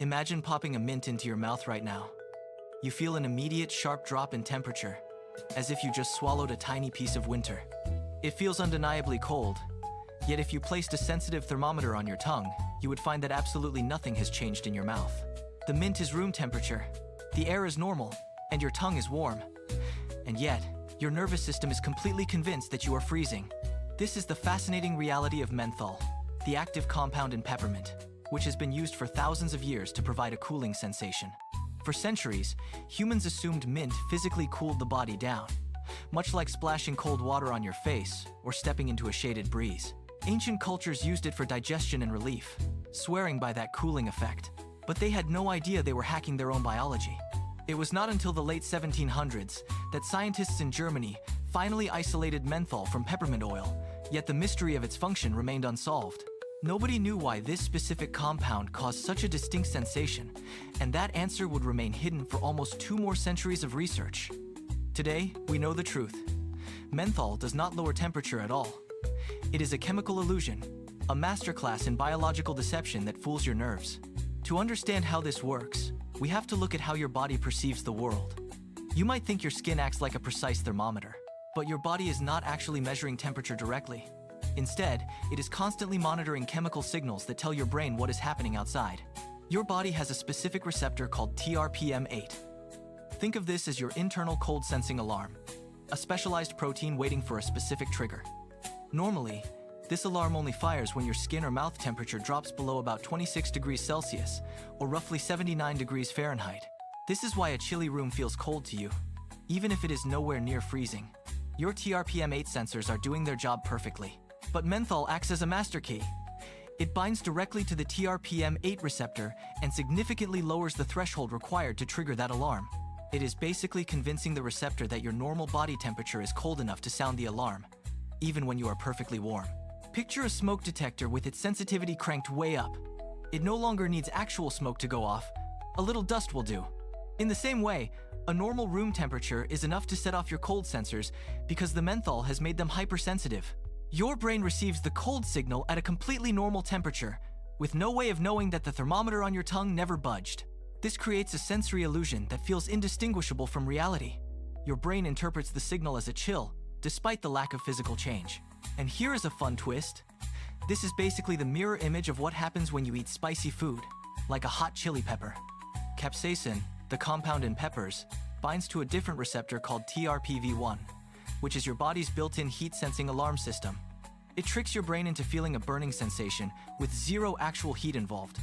Imagine popping a mint into your mouth right now. You feel an immediate sharp drop in temperature, as if you just swallowed a tiny piece of winter. It feels undeniably cold, yet if you placed a sensitive thermometer on your tongue, you would find that absolutely nothing has changed in your mouth. The mint is room temperature, the air is normal, and your tongue is warm. And yet, your nervous system is completely convinced that you are freezing. This is the fascinating reality of menthol, the active compound in peppermint, which has been used for thousands of years to provide a cooling sensation. For centuries, humans assumed mint physically cooled the body down, much like splashing cold water on your face or stepping into a shaded breeze. Ancient cultures used it for digestion and relief, swearing by that cooling effect. But they had no idea they were hacking their own biology. It was not until the late 1700s that scientists in Germany finally isolated menthol from peppermint oil, yet the mystery of its function remained unsolved. Nobody knew why this specific compound caused such a distinct sensation, and that answer would remain hidden for almost 2 more centuries of research. Today, we know the truth. Menthol does not lower temperature at all. It is a chemical illusion, a masterclass in biological deception that fools your nerves. To understand how this works, we have to look at how your body perceives the world. You might think your skin acts like a precise thermometer, but your body is not actually measuring temperature directly. Instead, it is constantly monitoring chemical signals that tell your brain what is happening outside. Your body has a specific receptor called TRPM8. Think of this as your internal cold sensing alarm, a specialized protein waiting for a specific trigger. Normally, this alarm only fires when your skin or mouth temperature drops below about 26 degrees Celsius, or roughly 79 degrees Fahrenheit. This is why a chilly room feels cold to you, even if it is nowhere near freezing. Your TRPM8 sensors are doing their job perfectly. But menthol acts as a master key. It binds directly to the TRPM8 receptor and significantly lowers the threshold required to trigger that alarm. It is basically convincing the receptor that your normal body temperature is cold enough to sound the alarm, even when you are perfectly warm. Picture a smoke detector with its sensitivity cranked way up. It no longer needs actual smoke to go off. A little dust will do. In the same way, a normal room temperature is enough to set off your cold sensors because the menthol has made them hypersensitive. Your brain receives the cold signal at a completely normal temperature, with no way of knowing that the thermometer on your tongue never budged. This creates a sensory illusion that feels indistinguishable from reality. Your brain interprets the signal as a chill, despite the lack of physical change. And here is a fun twist. This is basically the mirror image of what happens when you eat spicy food, like a hot chili pepper. Capsaicin, the compound in peppers, binds to a different receptor called TRPV1, which is your body's built-in heat-sensing alarm system. It tricks your brain into feeling a burning sensation with zero actual heat involved.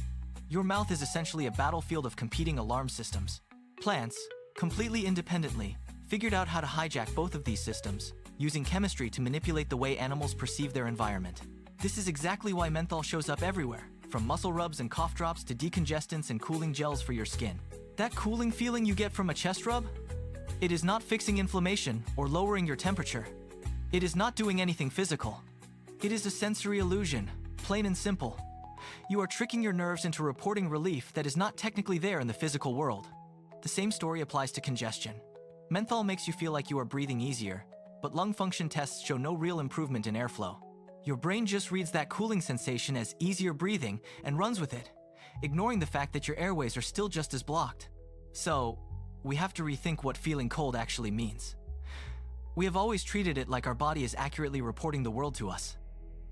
Your mouth is essentially a battlefield of competing alarm systems. Plants, completely independently, figured out how to hijack both of these systems, using chemistry to manipulate the way animals perceive their environment. This is exactly why menthol shows up everywhere, from muscle rubs and cough drops to decongestants and cooling gels for your skin. That cooling feeling you get from a chest rub? It is not fixing inflammation or lowering your temperature. It is not doing anything physical. It is a sensory illusion, plain and simple. You are tricking your nerves into reporting relief that is not technically there in the physical world. The same story applies to congestion. Menthol makes you feel like you are breathing easier, but lung function tests show no real improvement in airflow. Your brain just reads that cooling sensation as easier breathing and runs with it, ignoring the fact that your airways are still just as blocked. So, we have to rethink what feeling cold actually means. We have always treated it like our body is accurately reporting the world to us.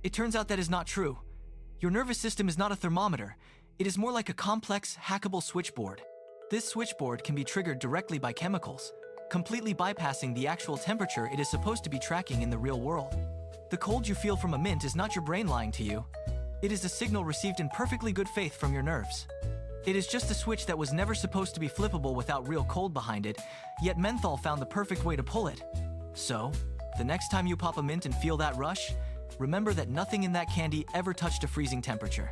It turns out that is not true. Your nervous system is not a thermometer. It is more like a complex, hackable switchboard. This switchboard can be triggered directly by chemicals, completely bypassing the actual temperature it is supposed to be tracking in the real world. The cold you feel from a mint is not your brain lying to you. It is a signal received in perfectly good faith from your nerves. It is just a switch that was never supposed to be flippable without real cold behind it, yet menthol found the perfect way to pull it. So, the next time you pop a mint and feel that rush, remember that nothing in that candy ever touched a freezing temperature.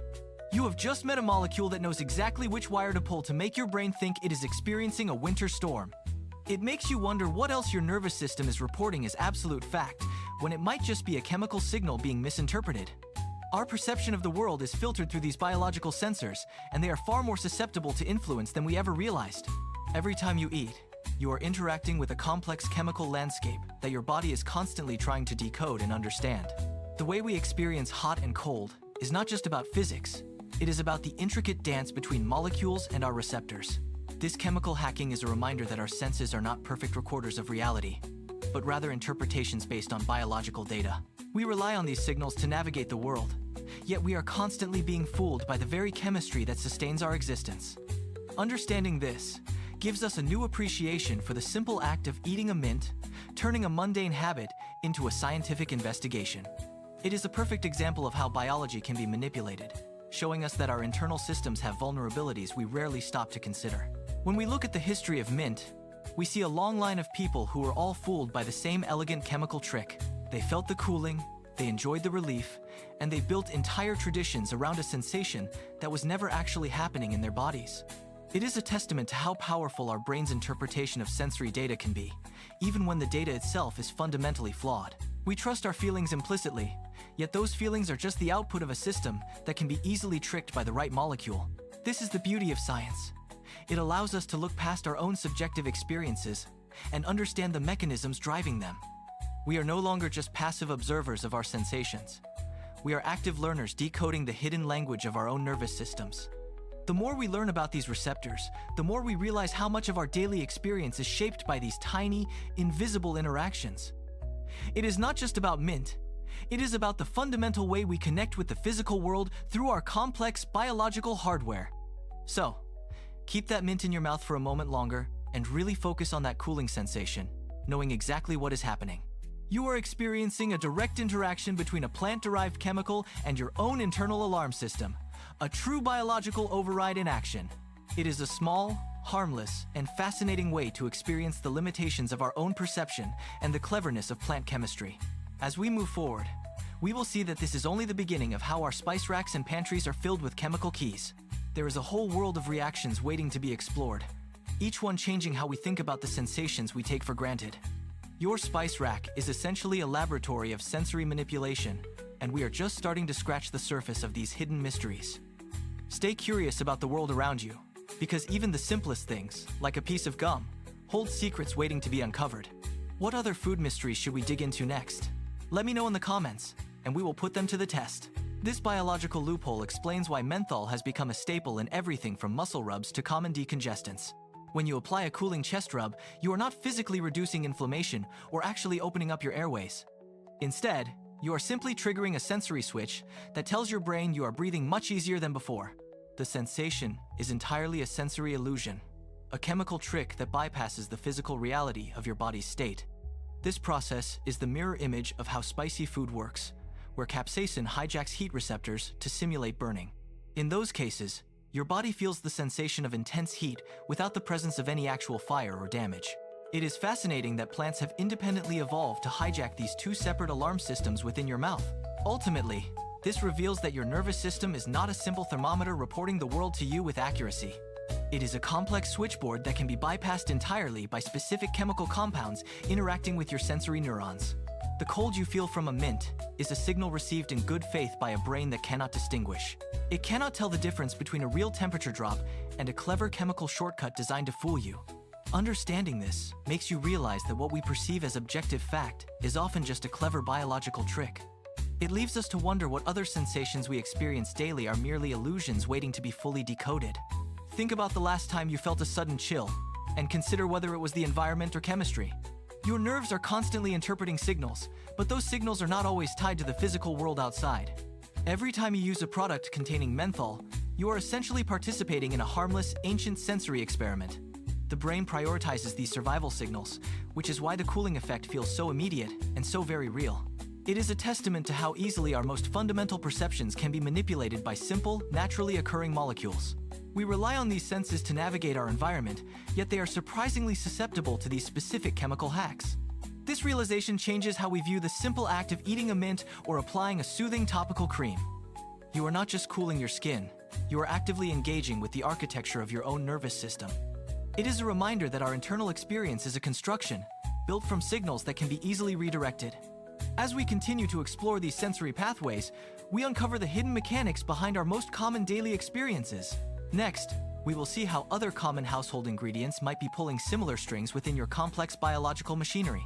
You have just met a molecule that knows exactly which wire to pull to make your brain think it is experiencing a winter storm. It makes you wonder what else your nervous system is reporting as absolute fact, when it might just be a chemical signal being misinterpreted. Our perception of the world is filtered through these biological sensors, and they are far more susceptible to influence than we ever realized. Every time you eat, you are interacting with a complex chemical landscape that your body is constantly trying to decode and understand. The way we experience hot and cold is not just about physics. It is about the intricate dance between molecules and our receptors. This chemical hacking is a reminder that our senses are not perfect recorders of reality, but rather interpretations based on biological data. We rely on these signals to navigate the world, yet we are constantly being fooled by the very chemistry that sustains our existence. Understanding this gives us a new appreciation for the simple act of eating a mint, turning a mundane habit into a scientific investigation. It is a perfect example of how biology can be manipulated, showing us that our internal systems have vulnerabilities we rarely stop to consider. When we look at the history of mint, we see a long line of people who were all fooled by the same elegant chemical trick. They felt the cooling, they enjoyed the relief, and they built entire traditions around a sensation that was never actually happening in their bodies. It is a testament to how powerful our brain's interpretation of sensory data can be, even when the data itself is fundamentally flawed. We trust our feelings implicitly, yet those feelings are just the output of a system that can be easily tricked by the right molecule. This is the beauty of science. It allows us to look past our own subjective experiences and understand the mechanisms driving them. We are no longer just passive observers of our sensations. We are active learners decoding the hidden language of our own nervous systems. The more we learn about these receptors, the more we realize how much of our daily experience is shaped by these tiny, invisible interactions. It is not just about mint. It is about the fundamental way we connect with the physical world through our complex biological hardware. So, keep that mint in your mouth for a moment longer and really focus on that cooling sensation, knowing exactly what is happening. You are experiencing a direct interaction between a plant-derived chemical and your own internal alarm system. A true biological override in action. It is a small, harmless, and fascinating way to experience the limitations of our own perception and the cleverness of plant chemistry. As we move forward, we will see that this is only the beginning of how our spice racks and pantries are filled with chemical keys. There is a whole world of reactions waiting to be explored, each one changing how we think about the sensations we take for granted. Your spice rack is essentially a laboratory of sensory manipulation, and we are just starting to scratch the surface of these hidden mysteries. Stay curious about the world around you, because even the simplest things, like a piece of gum, hold secrets waiting to be uncovered. What other food mysteries should we dig into next? Let me know in the comments, and we will put them to the test. This biological loophole explains why menthol has become a staple in everything from muscle rubs to common decongestants. When you apply a cooling chest rub, you are not physically reducing inflammation or actually opening up your airways. Instead, you are simply triggering a sensory switch that tells your brain you are breathing much easier than before. The sensation is entirely a sensory illusion, a chemical trick that bypasses the physical reality of your body's state. This process is the mirror image of how spicy food works, where capsaicin hijacks heat receptors to simulate burning. In those cases, your body feels the sensation of intense heat without the presence of any actual fire or damage. It is fascinating that plants have independently evolved to hijack these two separate alarm systems within your mouth. Ultimately, this reveals that your nervous system is not a simple thermometer reporting the world to you with accuracy. It is a complex switchboard that can be bypassed entirely by specific chemical compounds interacting with your sensory neurons. The cold you feel from a mint is a signal received in good faith by a brain that cannot distinguish. It cannot tell the difference between a real temperature drop and a clever chemical shortcut designed to fool you. Understanding this makes you realize that what we perceive as objective fact is often just a clever biological trick. It leaves us to wonder what other sensations we experience daily are merely illusions waiting to be fully decoded. Think about the last time you felt a sudden chill, and consider whether it was the environment or chemistry. Your nerves are constantly interpreting signals, but those signals are not always tied to the physical world outside. Every time you use a product containing menthol, you are essentially participating in a harmless, ancient sensory experiment. The brain prioritizes these survival signals, which is why the cooling effect feels so immediate and so very real. It is a testament to how easily our most fundamental perceptions can be manipulated by simple, naturally occurring molecules. We rely on these senses to navigate our environment, yet they are surprisingly susceptible to these specific chemical hacks. This realization changes how we view the simple act of eating a mint or applying a soothing topical cream. You are not just cooling your skin, you are actively engaging with the architecture of your own nervous system. It is a reminder that our internal experience is a construction, built from signals that can be easily redirected. As we continue to explore these sensory pathways, we uncover the hidden mechanics behind our most common daily experiences. Next, we will see how other common household ingredients might be pulling similar strings within your complex biological machinery.